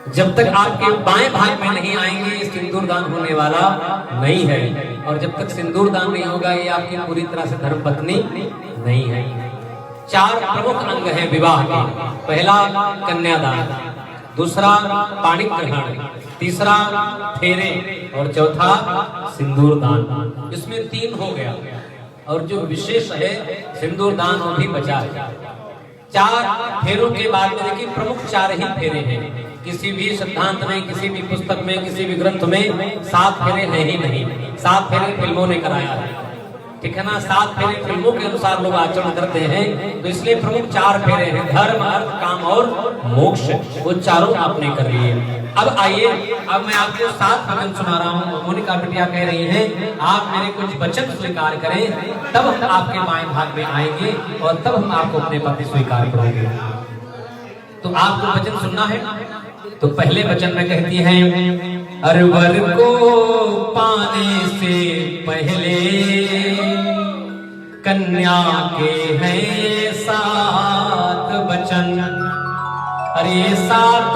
जब तक आपके बाएं भाग में नहीं आएंगे सिंदूर दान होने वाला नहीं है। और जब तक सिंदूर दान नहीं होगा ये आपकी पूरी तरह से धर्मपत्नी नहीं है। 4 प्रमुख अंग हैं विवाह के। पहला कन्यादान, दूसरा पाणिक ग्रहण, तीसरा फेरे और चौथा सिंदूर दान। इसमें 3 हो गया और जो विशेष है सिंदूर दान वो भी बचा है। 4 फेरों के बाद में देखिए प्रमुख 4 ही फेरे हैं। किसी भी सिद्धांत में, किसी भी पुस्तक में, किसी भी ग्रंथ में 7 फेरे हैं ही नहीं। 7 फेरे फिल्मों ने कराया है, ठीक है ना। 7 फेरे फिल्मों के अनुसार लोग आचरण करते हैं, तो इसलिए प्रमुख 4 फेरे हैं, धर्म, अर्थ, काम और मोक्ष। वो चारों आपने कर लिए। अब आइए, अब मैं आपको 7 वचन सुना रहा हूँ। मोनिका बिटिया कह रही है आप मेरे कुछ वचन स्वीकार करें, तब हम आपके बाएं भाग में आएंगे और तब हम आपको अपने पति स्वीकार करेंगे। तो आपको वचन सुनना है। तो पहले वचन में कहती हैं, अरे वर को पाने से पहले कन्या के हैं 7 वचन। अरे 7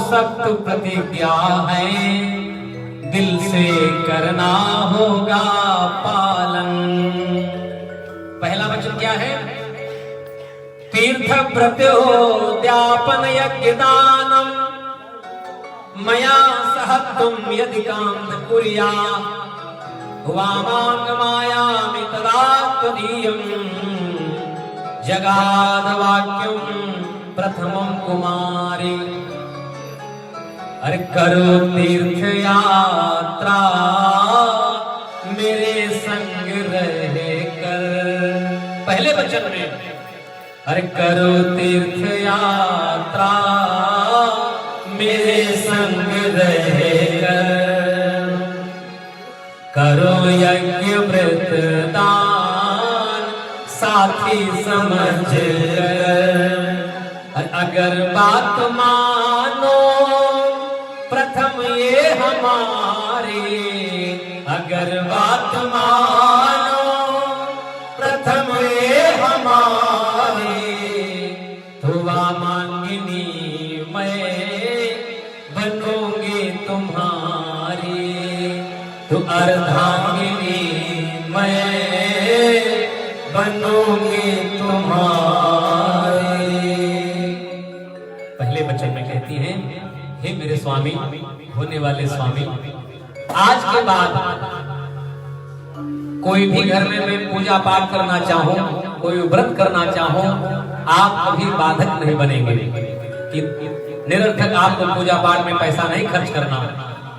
सख्त प्रतिज्ञा है, दिल से करना होगा पालन। पहला वचन क्या है? तीर्थ व्रतोद्यापन यज्ञ दानम मया सह तुम यदि काम कुर्या वामांग मायामि तदा त्वदीयं जगाद वाक्यम प्रथमं कुमारी। अरे करो तीर्थ यात्रा मेरे संग रह कर। पहले वचन में अरे करो तीर्थ यात्रा मेरे संग रहकर, करो यज्ञ व्रत दान साथी समझ कर। अगर बात मानो प्रथम ये हमारी, अगर बात मानो प्रथम ये हमारी, तो वामांगिनी मैं बनूंगी तुम्हारी, तो अर्धांगिनी मैं बनूंगी तुम्हारी। पहले वचन में कहती हैं, हे मेरे स्वामी, होने वाले स्वामी, आज के बाद कोई भी घर में मैं पूजा पाठ करना चाहूं, कोई व्रत करना चाहूं, आप कभी बाधक नहीं बनेंगे कि निरर्थक आपको पूजा पाठ में पैसा नहीं खर्च करना,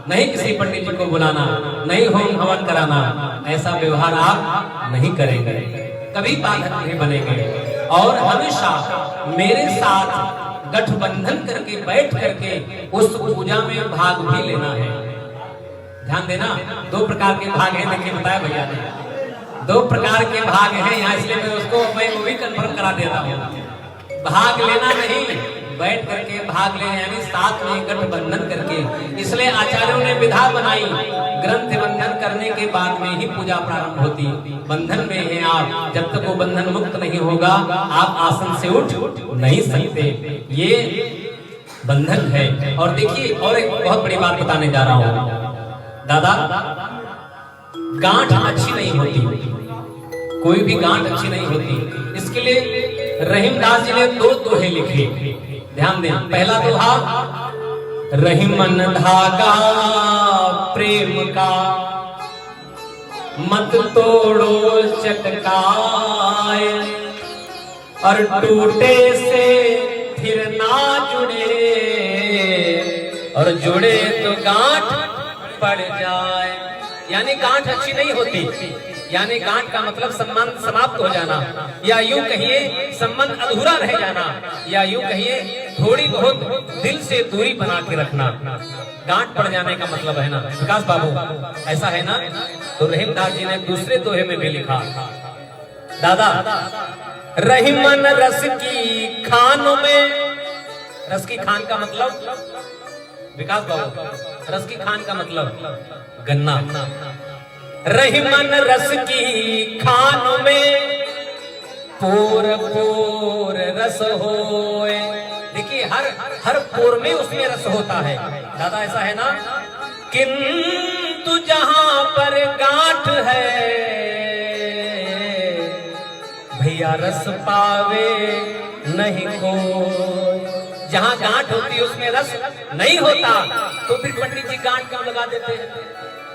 नहीं किसी पंडित जी को बुलाना, नहीं होम हवन कराना, ऐसा व्यवहार आप नहीं करेंगे, कभी बाधक नहीं बनेंगे। और हमेशा मेरे साथ गठबंधन करके बैठ करके उस पूजा में भाग भी लेना है। ध्यान देना, 2 प्रकार के भाग हैं, देखिए बताया भैया ने 2 प्रकार के भाग हैं यहाँ, इसलिए मैं वो भी कन्फर्म करा देता हूँ। भाग लेना नहीं, बैठ करके भाग लेना, यानी साथ में गठबंधन करके। इसलिए आचार्यों ने विधा बनाई, ग्रंथ बंधन करने के बाद में ही पूजा प्रारंभ होती। बंधन में है आप, जब तक वो बंधन मुक्त नहीं होगा आप आसन से उठ नहीं सकते, ये बंधन है। और देखिए, और एक बहुत बड़ी बात बताने जा रहा हूँ दादा, गांठ अच्छी नहीं होती, कोई भी गांठ अच्छी नहीं होती। इसके लिए रहीमदास जी ने 2 दोहे लिखे, ध्यान दें। पहला दोहा, रहीमन धागा प्रेम का मत तोड़ो चटकाए, और टूटे से फिर ना जुड़े, और जुड़े तो गांठ पड़ जाए। यानी गांठ अच्छी नहीं होती, यानी गांठ का मतलब संबंध समाप्त हो जाना, या यूं कहिए संबंध अधूरा रह जाना, या यूं कहिए थोड़ी बहुत दिल से दूरी बना के रखना। गांठ पड़ जाने का मतलब है ना विकास बाबू, ऐसा है ना। तो रहीमदास जी ने दूसरे दोहे में भी लिखा, दादा रहीमन रस की खानों में, रस की खान का मतलब विकास बाबू, रस की खान का मतलब गन्ना। रहीमन रस की खानों में पोर पोर रस होए। देखिए हर पोर में उसमें रस होता है। दादा ऐसा है ना, किंतु जहां पर गांठ है भैया रस पावे नहीं कोई। जहां गांठ होती है उसमें रस नहीं होता, तो फिर पंडित जी गांठ क्यों लगा देते हैं?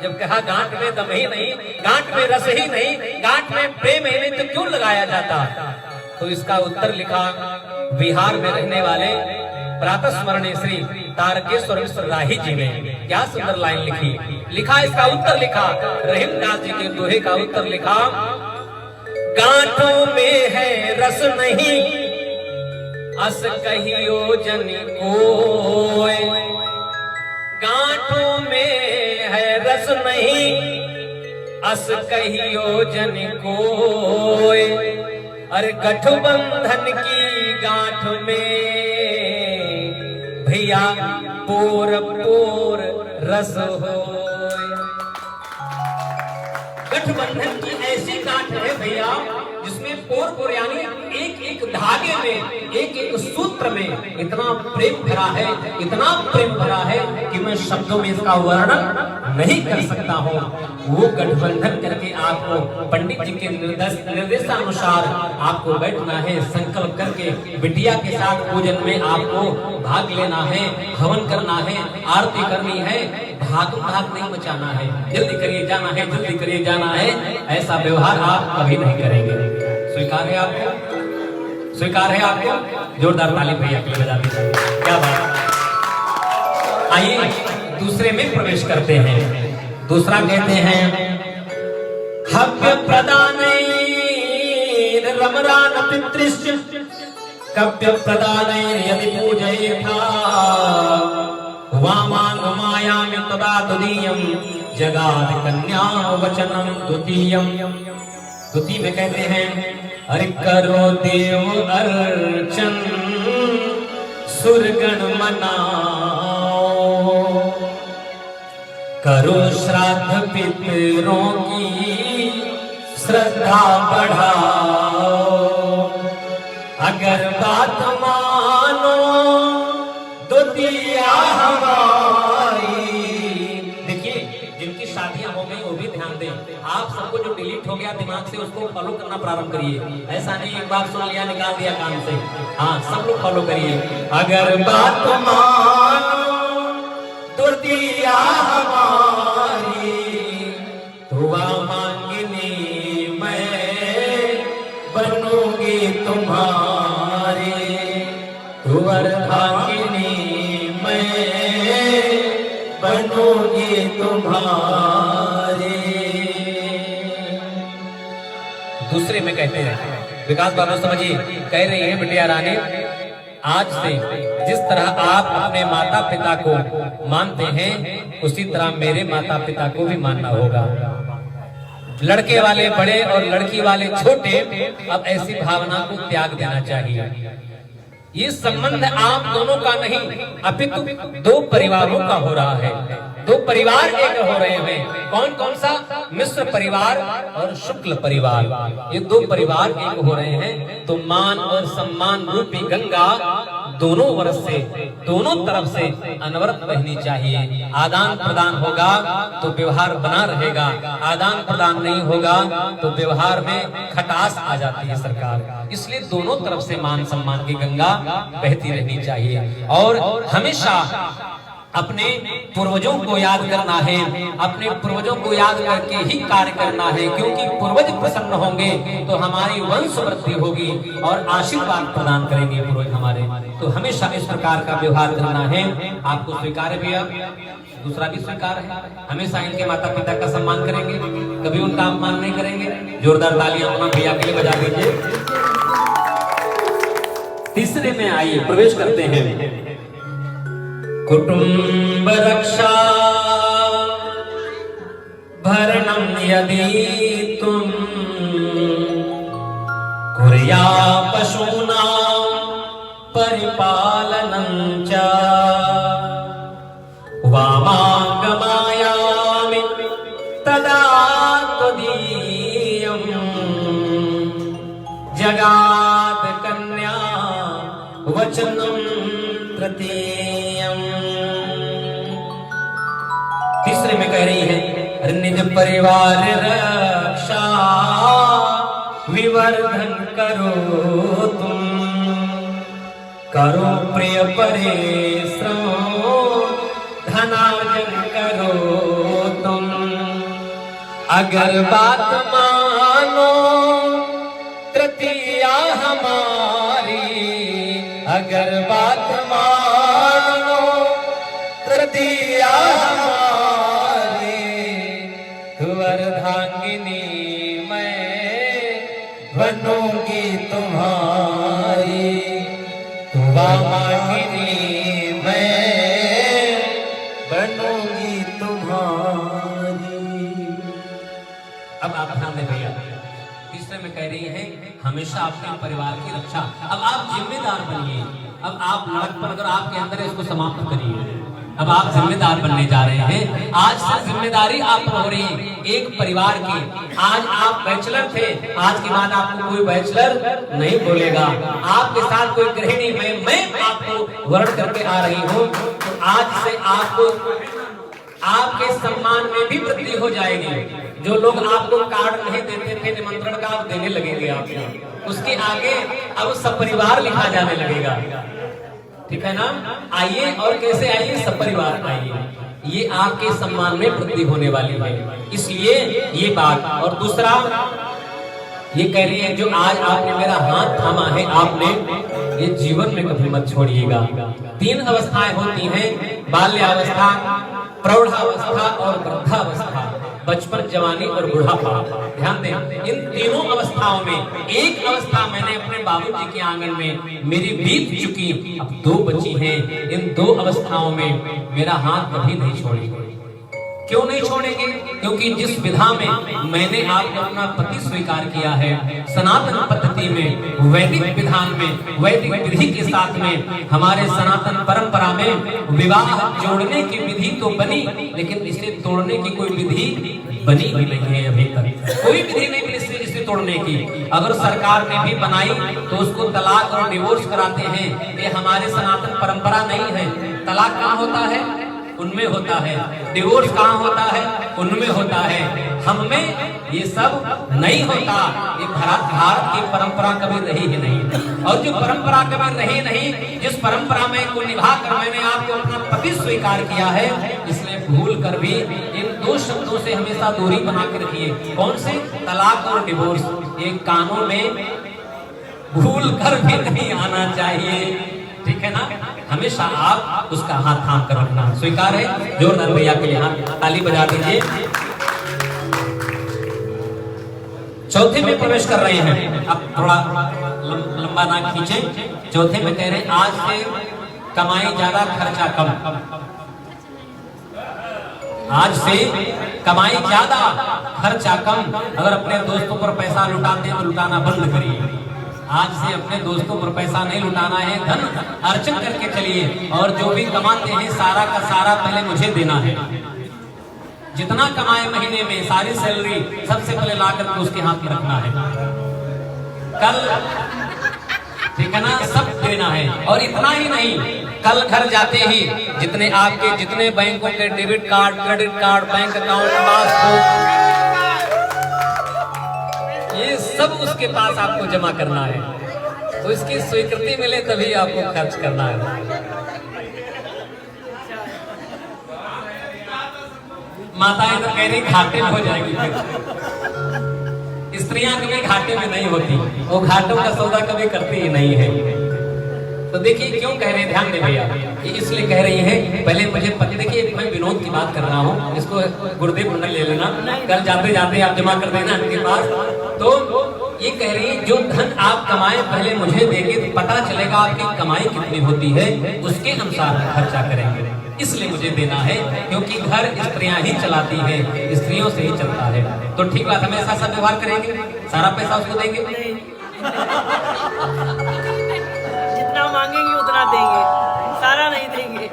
जब कहा गांठ में दम ही नहीं, गांठ में रस ही नहीं, गांठ में प्रेम ही नहीं, तो क्यों लगाया जाता? तो इसका उत्तर लिखा बिहार में रहने वाले प्रातः स्मरणीय श्री तारकेश्वर मिश्र राही जी ने। क्या सुंदर लाइन लिखा इसका उत्तर लिखा, रहीमदास जी के दोहे का उत्तर लिखा, गांठों में है रस नहीं अस कहियो जन कोय। गांठों में है रस नहीं अस कहियो जन कोय। अरे गठबंधन की गांठ में भैया पोर पोर रस हो। गठबंधन की ऐसी गांठ है भैया जिसमें पोर पोर यानी एक एक धागे में, एक एक सूत्र में इतना प्रेम भरा है, इतना प्रेम भरा है कि मैं शब्दों में इसका वर्णन नहीं कर सकता हूँ। वो गठबंधन करके आपको पंडित जी के निर्देशानुसार आपको बैठना है, संकल्प करके बिटिया के साथ पूजन में आपको भाग लेना है, हवन करना है, आरती करनी है, भाग नहीं मचाना है, जल्दी करिए जाना है, जल्दी करिए जाना है। ऐसा व्यवहार आप कभी नहीं करेंगे। स्वीकार है आपको? स्वीकार है आपको? जोरदार ताली भैया के लिए बजा दीजिए। क्या बात। आइए दूसरे में प्रवेश करते हैं। दूसरा कहते हैं, हव्य प्रदान रमरान पितृश्च कव्य प्रदान यदि पूजयेथा वामांग मायाम तदा तुदीयम जगाद कन्या वचनम द्वितीयम। द्वितीय में कहते हैं, अरे करो देव अर्चन सुरगण मनाओ, करो श्राद्ध पितरों की श्रद्धा बढ़ाओ। अगर बात मानो द्वितीया हमारी। देखिए जिनकी शादियां हो गई वो भी ध्यान दें। आप सबको जो डिलीट हो गया दिमाग से उसको फॉलो करना प्रारंभ करिए। ऐसा नहीं एक बार सुन लिया निकाल दिया कान से। हाँ सब लोग फॉलो करिए। अगर बात मानो द्वितीया हमारी तो मांगनी मैं बनूंगी तुम्हारी। अर्धांगिनी मैं बनूंगी तुम्हारी। दूसरे में कहते हैं, विकास बाबू समझिए, कह रही है बिटिया रानी, आज से जिस तरह आप अपने माता पिता को मानते हैं उसी तरह मेरे माता पिता को भी मानना होगा। लड़के वाले बड़े और लड़की वाले छोटे, अब ऐसी भावना को त्याग देना चाहिए। ये संबंध आप दोनों का नहीं अपितु दो परिवारों का हो रहा है। दो परिवार एक हो रहे हैं। कौन कौन सा? मिश्र परिवार और शुक्ल परिवार। ये दो परिवार एक हो रहे हैं। तो मान और सम्मान रूपी गंगा दोनों वर्ष से, दोनों तरफ से अनवरत बहनी चाहिए। आदान प्रदान होगा तो व्यवहार बना रहेगा, आदान प्रदान नहीं होगा तो व्यवहार में खटास आ जाती है सरकार। इसलिए दोनों तरफ से मान सम्मान की गंगा बहती रहनी चाहिए। और हमेशा अपने पूर्वजों को याद करना है, अपने पूर्वजों को याद करके ही कार्य करना है, क्योंकि पूर्वज प्रसन्न होंगे तो हमारी वंश वृद्धि होगी और आशीर्वाद प्रदान करेंगे पूर्वज हमारे। तो हमेशा इस प्रकार का व्यवहार करना है। आपको स्वीकार है भैया? दूसरा भी स्वीकार है। हमेशा इनके माता पिता का सम्मान करेंगे, कभी उनका अपमान नहीं करेंगे। जोरदार तालियां अपना भैया के लिए बजा दीजिए। तीसरे में आइए प्रवेश करते हैं। कुटुंब रक्षा भरणम यदि तुम कुर्या पशूना परिपालनं च वामागमायामि तदा त्वदीयं जगाद कन्या वचनं स्वयं। तीसरे में कह रही है निज परिवार रक्षा विवर्धन करो तुम, करो प्रिय परिश्रम धनार्जन करो तुम। अगर बात मानो तृतीया हमारी, अगर बात मानो तृतीया हमारी, अर्धांगिनी मैं बनूंगी तुम्हारी, वामांगिनी मैं बनूंगी तुम्हारी। अब आप ध्यान दें भैया, तीसरे में कह रही है हमेशा अपने परिवार की रक्षा। अब आप जिम्मेदार बनिए, अब आप लड़कपन अगर आपके अंदर है इसको समाप्त करिए। अब आप जिम्मेदार बनने जा रहे हैं, आज से जिम्मेदारी आप हो रही है एक परिवार की। आज आप बैचलर थे, आज के बाद आपको कोई बैचलर नहीं बोलेगा, आपके साथ कोई गृहिणी मैं आपको वर्ण करके आ रही हूँ। तो आज से आपको आपके सम्मान में भी वृद्धि हो जाएगी। जो लोग आपको कार्ड नहीं देते थे निमंत्रण का, आप देने लगेंगे आपको, उसके आगे अब सपरिवार लिखा जाने लगेगा। ठीक है ना? आइए और कैसे आइए, सपरिवार आइए, ये आपके सम्मान में वृद्धि होने वाली है, इसलिए ये बात। और दूसरा ये कह रही है जो आज आपने मेरा हाथ थामा है, आपने ये जीवन में कभी मत छोड़िएगा। 3 अवस्थाएं होती हैं, बाल्यावस्था, प्रौढ़ावस्था और वृद्धावस्था, बचपन, जवानी और बुढ़ापा। ध्यान दें, इन तीनों अवस्थाओं में एक अवस्था मैंने अपने बाबूजी के आंगन में मेरी बीत चुकी, अब 2 बची हैं। इन 2 अवस्थाओं में मेरा हाथ कभी नहीं छोड़ेगा। क्यों नहीं छोड़ेंगे? क्योंकि जिस विधा में मैंने आपको अपना पति स्वीकार किया है, सनातन पद्धति में, वैदिक विधान में, वैदिक विधि के साथ में, हमारे सनातन परंपरा में विवाह जोड़ने की विधि तो बनी, लेकिन इसे तोड़ने की कोई विधि बनी ही नहीं है। अभी तक कोई विधि नहीं मिली इसे तोड़ने की। अगर सरकार ने भी बनाई तो उसको तलाक और डिवोर्स कराते हैं। ये हमारे सनातन परंपरा नहीं है। तलाक कहाँ होता है? उनमें होता है। डिवोर्स कहाँ होता है? उनमें होता है। हम में ये सब नहीं होता। ये भारत की परंपरा कभी रही ही नहीं, और जो परंपरा कभी रही नहीं, जिस परंपरा में को निभा कर मैंने आपको अपना पति स्वीकार किया है, इसलिए भूल कर भी इन 2 शब्दों से हमेशा दूरी बना के रखिए। कौन से? तलाक और डिवोर्स। ये कानों में भूल कर भी नहीं आना चाहिए। ठीक है ना? हमेशा आप उसका हाथ थाम कर रखना। स्वीकार है? जोरदार भैया के लिए ताली बजा दीजिए। चौथे में प्रवेश कर रहे हैं। अब थोड़ा लंबा ना खींचे। चौथे में कह रहे हैं आज से कमाई ज्यादा खर्चा कम। आज से कमाई ज्यादा खर्चा कम। अगर अपने दोस्तों पर पैसा लुटाते हैं तो लुटाना बंद करिए। आज से अपने दोस्तों पर पैसा नहीं लुटाना है, धन अर्जन करके चलिए, और जो भी कमाते हैं सारा का सारा पहले मुझे देना है। जितना कमाए महीने में सारी सैलरी सबसे पहले लाकर के उसके हाथ में रखना है। कल, ठीक है ना, सब देना है। और इतना ही नहीं, कल घर जाते ही जितने आपके जितने बैंकों के debit card, credit card, bank account, passbook, ये सब उसके पास आपको जमा करना है। तो इसकी स्वीकृति मिले तभी आपको खर्च करना है। माताएं तो कह रही घाटे में हो जाएगी, स्त्रियां कभी घाटे में नहीं होती, वो घाटों का सौदा कभी करती ही नहीं है। तो देखिए क्यों कह रहे हैं, ध्यान दे भैया, इसलिए कह रही है। पहले मुझे पता, देखिए मैं विनोद की बात कर रहा हूँ, इसको गुरुदेव मंडल ले लेना, कल जाते जाते आप जमा कर देना इनके पास। तो ये कह रही है जो धन आप कमाए पहले मुझे देंगे तो पता चलेगा आपकी कमाई कितनी होती है, उसके अनुसार खर्चा करेंगे। इसलिए मुझे देना है, क्योंकि घर स्त्रियां ही चलाती हैं, स्त्रियों से ही चलता है। तो ठीक बात, हमेशा सब व्यवहार करेंगे, सारा पैसा उसको देंगे, जितना मांगेंगे उतना देंगे, सारा नहीं देंगे।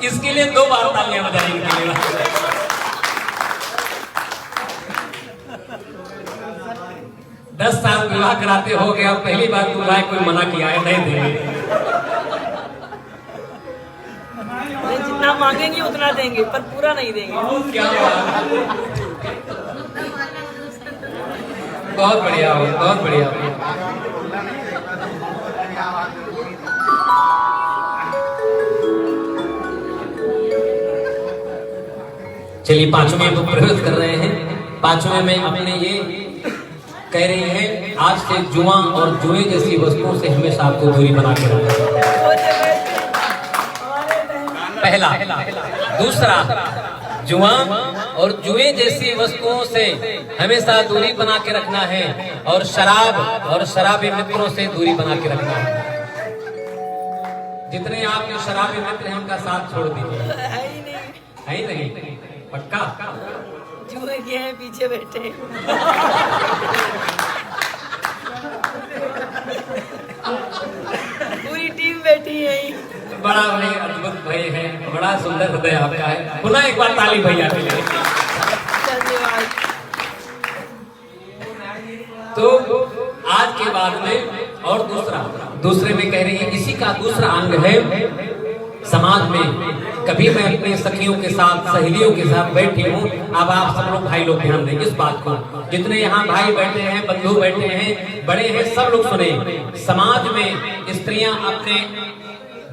इसके लिए 2 बार तालियां बजाएंगे। 10 साल विवाह कराते हो गया, पहली बार दूल्हा कोई मना किया है नहीं देंगे। ये जितना मांगेंगे उतना देंगे, पर पूरा नहीं देंगे। क्या बात है। बहुत बढ़िया हो, बहुत बढ़िया हो। चलिए पांचवें में प्रवेश कर रहे हैं। पांचवें में अपने ये कह रही है, आज से जुआ और जुए जैसी वस्तुओं से हमेशा आपको दूरी बना के रखना। पहला। दूसरा, जुआ और जुए जैसी वस्तुओं से हमेशा दूरी बना के रखना है, और शराब और शराबी मित्रों से दूरी बना के रखना है। जितने आपके शराबी मित्र हैं उनका साथ छोड़ दीजिए। है ही नहीं, पक्का। जुए के हैं पीछे बैठे। पूरी टीम बैठी है। बड़ा भाई, अद्भुत भाई है, बड़ा सुंदर हृदय आपका है। पुनः एक बार ताली भैया के लिए। धन्यवाद। तो आज के बाद में और दूसरे में कह रही है, इसी का दूसरा अंग है समाज में। कभी मैं अपने सखियों के साथ, सहेलियों के साथ बैठी हूँ। अब आप सब लोग भाई लोग ध्यान दें इस बात को। जितने यहाँ भाई बैठे हैं, बंधु बैठे हैं, बड़े हैं, सब लोग सुने। समाज में स्त्रियां अपने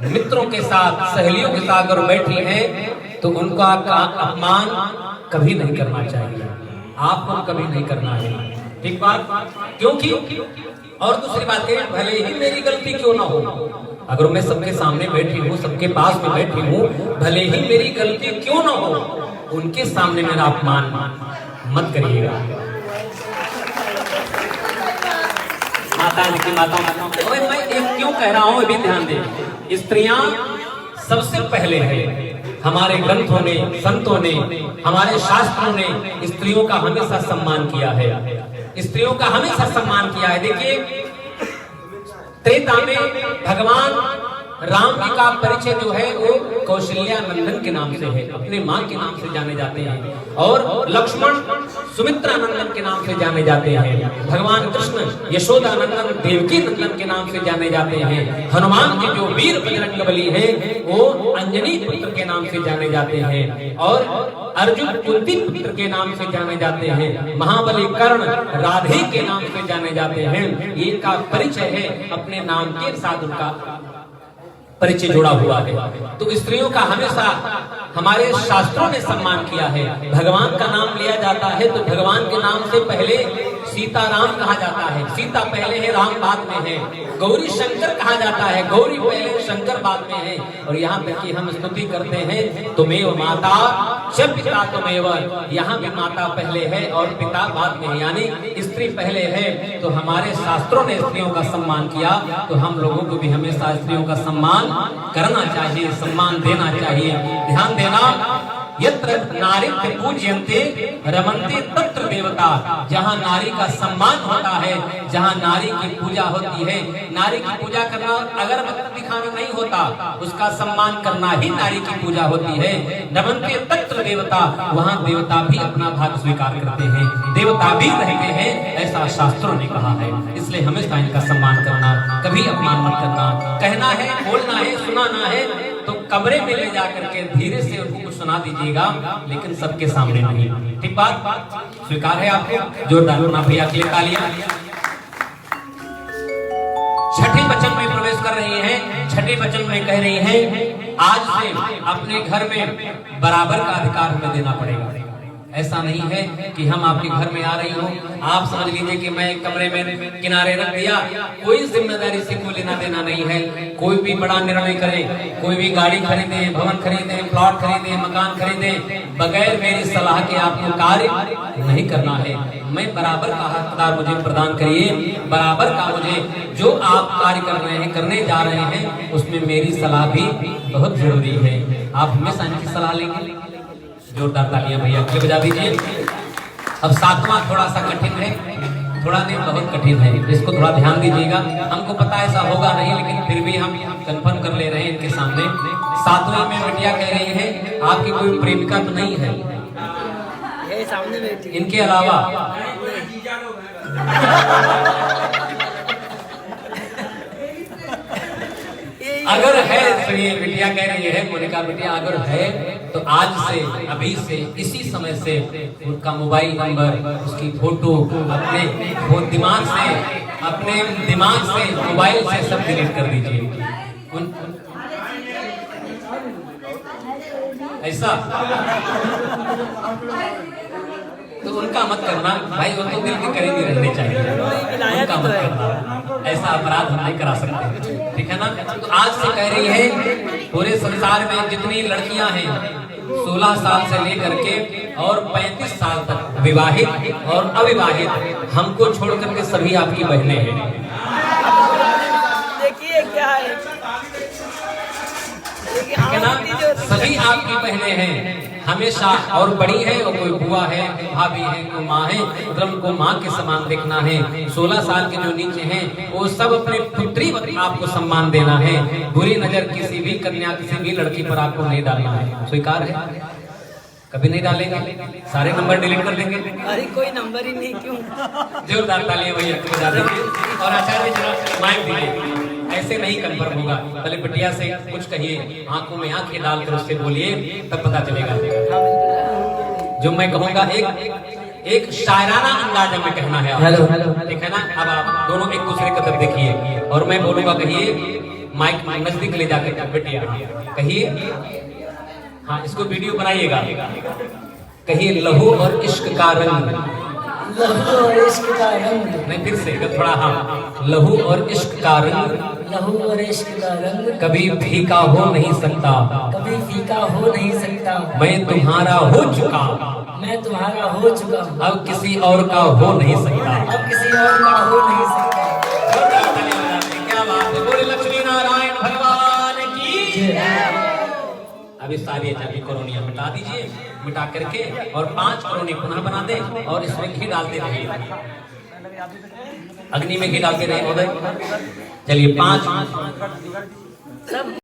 मित्रों के साथ, सहेलियों के साथ अगर बैठी हैं तो उनका अपमान कभी नहीं करना चाहिए। आपको कभी नहीं करना है, ठीक बात। क्योंकि और दूसरी बात है, भले ही मेरी गलती क्यों ना हो, अगर मैं सबके सामने बैठी हूँ, सबके पास में बैठी हूँ, भले ही मेरी गलती क्यों ना हो, उनके सामने मेरा अपमान मत करिएगा। माता की माता, मैं एक क्यों कह रहा हूँ, अभी ध्यान दें। स्त्रियां सबसे पहले है। हमारे ग्रंथों ने, संतों ने, हमारे शास्त्रों ने स्त्रियों का हमेशा सम्मान किया है। स्त्रियों का हमेशा सम्मान किया है। देखिए, त्रेता में भगवान राम जी का परिचय जो है वो कौशल्या नंदन के नाम से है, अपने माँ के नाम से जाने जाते हैं। और लक्ष्मण सुमित्रा नंदन के नाम से जाने जाते हैं। भगवान कृष्ण यशोदा नंदन, देवकी नंदन के नाम से जाने जाते हैं। हनुमान जी जो वीर बजरंगबली है वो अंजनी पुत्र के नाम से जाने जाते हैं। और अर्जुन कुंती पुत्र के नाम से जाने जाते हैं। महाबली कर्ण राधे के नाम से जाने जाते हैं। ये का परिचय है, अपने नाम के साथ उनका परिचय जुड़ा हुआ है। तो स्त्रियों का हमेशा हमारे शास्त्रों ने सम्मान किया है। भगवान का नाम लिया जाता है तो भगवान के नाम से पहले सीताराम कहा जाता है, सीता पहले है, राम बाद में है। गौरी शंकर कहा जाता है, गौरी पहले, शंकर बाद में है। और यहाँ तक कि हम स्तुति करते हैं, तुमेव माता च पिता तुमेव, यहाँ भी माता पहले है और पिता बाद में है, यानी स्त्री पहले है। तो हमारे शास्त्रों ने स्त्रियों का सम्मान किया, तो हम लोगों को भी हमेशा स्त्रियों का सम्मान करना चाहिए, सम्मान देना चाहिए। ध्यान देना, यत्र नारी पूज्यन्ते रमन्ते तत्र देवता। जहाँ नारी का सम्मान होता है, जहाँ नारी की पूजा होती है, नारी की पूजा करना अगरबत्ती दिखाना नहीं होता, उसका सम्मान करना ही नारी की पूजा होती है। रमन्ते तत्र देवता, वहाँ देवता भी अपना भाग स्वीकार करते हैं, देवता भी रहते हैं, ऐसा शास्त्रों ने कहा है। इसलिए हमेशा इनका सम्मान करना, कभी अपमान मत करना। कहना है, बोलना है, सुनाना है तो कमरे में ले जाकर के धीरे से उनको कुछ सुना दीजिएगा, लेकिन सबके सामने नहीं। ठीक बात, स्वीकार है आपको? जोरदार अपना भैया के लिए तालियां। छठे वचन में प्रवेश कर रही हैं। छठे वचन में कह रही हैं, आज से अपने घर में बराबर का अधिकार हमें देना पड़ेगा। ऐसा नहीं है कि हम आपके घर में आ रही हूँ, आप समझ लीजिए कि मैं कमरे में किनारे रख दिया, कोई जिम्मेदारी से कोई लेना देना नहीं है। कोई भी बड़ा निर्णय करे, कोई भी गाड़ी खरीदे, भवन खरीदे, प्लॉट खरीदे, मकान खरीदे, बगैर मेरी सलाह के आपको कार्य नहीं करना है। मैं बराबर का हकदार मुझे प्रदान करिए, बराबर का मुझे जो आप कार्य कर रहे हैं, करने जा रहे हैं, उसमें मेरी सलाह भी बहुत जरूरी है। आप हमेशा इनकी सलाह लेंगे। जोरदार तालियां भैया के लिए बजा दीजिए। अब सातवां थोड़ा सा कठिन है, थोड़ा नहीं बहुत कठिन है, इसको थोड़ा ध्यान दीजिएगा। हमको पता ऐसा होगा नहीं, लेकिन फिर भी हम कंफर्म कर ले रहे हैं इनके सामने। सातवें में बिटिया कह रही है, आपकी कोई प्रेमिका तो नहीं है? ये सामने बैठी, इनके अलावा अगर है, सुनिए बिटिया कह रही है, मोनिका बिटिया अगर है तो आज से, अभी से, इसी समय से उनका मोबाइल नंबर, उसकी फोटो अपने दिमाग से मोबाइल से सब डिलीट कर दीजिए। ऐसा तो उनका मत करना भाई, वो तो दिल के करीब ही रहने चाहिए, उनका मत करना, ऐसा अपराध हम नहीं करा सकते, ठीक है ना। तो आज से कह रही है पूरे संसार में जितनी लड़कियां हैं 16 साल से लेकर के और 35 साल तक, विवाहित और अविवाहित, हमको छोड़ करके सभी आपकी बहनें हैं। देखिए क्या है, सभी आपकी बहनें हैं हमेशा, और बड़ी है और कोई बुआ है, भाभी है, कोई माँ है, मतलब उनको माँ के समान देखना है। 16 साल के जो नीचे हैं वो सब अपने पुत्री आपको सम्मान देना है। बुरी नजर किसी भी कन्या, किसी भी लड़की पर आपको नहीं डालना है। स्वीकार है? कभी नहीं डालेंगे, सारे नंबर डिलीट कर देंगे। अरे कोई नंबर ही नहीं, क्यों? जोरदार तालियां भैया बजा देंगे। और आचार्य जरा माइक दीजिए, ऐसे नहीं कन्फर्म होगा। पहले बिटिया से कुछ कहिए, आंखों में आंखें डालकर उससे बोलिए, तब पता चलेगा। जो मैं कहूँगा एक शायराना अंदाज में कहना है, हेलो ठीक है ना। अब आप दोनों एक दूसरे की तरफ देखिए और मैं बोलूंगा, कहिए, माइक नजदीक ले जाकर बिटिया कहिए, हाँ इसको वीडियो बनाइएगा, कहिए लहू और इश्क का रंग, लहू और इश्क का रंग, नहीं फिर से थोड़ा, हाँ, लहू और इश्क का रंग, लहू और इश्क का रंग कभी फीका हो नहीं सकता, कभी फीका हो नहीं सकता। मैं तुम्हारा हो चुका, मैं तुम्हारा हो चुका, अब किसी और का हो नहीं सकता, अब किसी और का हो नहीं सकता। क्या बात है, बोले लक्ष्मी नारायण भगवान की। अभी सारी चाबी कॉलोनियां मिटा दीजिए, मिटा करके और 5 कॉलोनी पुनः बना दे और इसमें घी डालते रहिए, अग्नि में घी डालते रहे उधर। चलिए 5 सब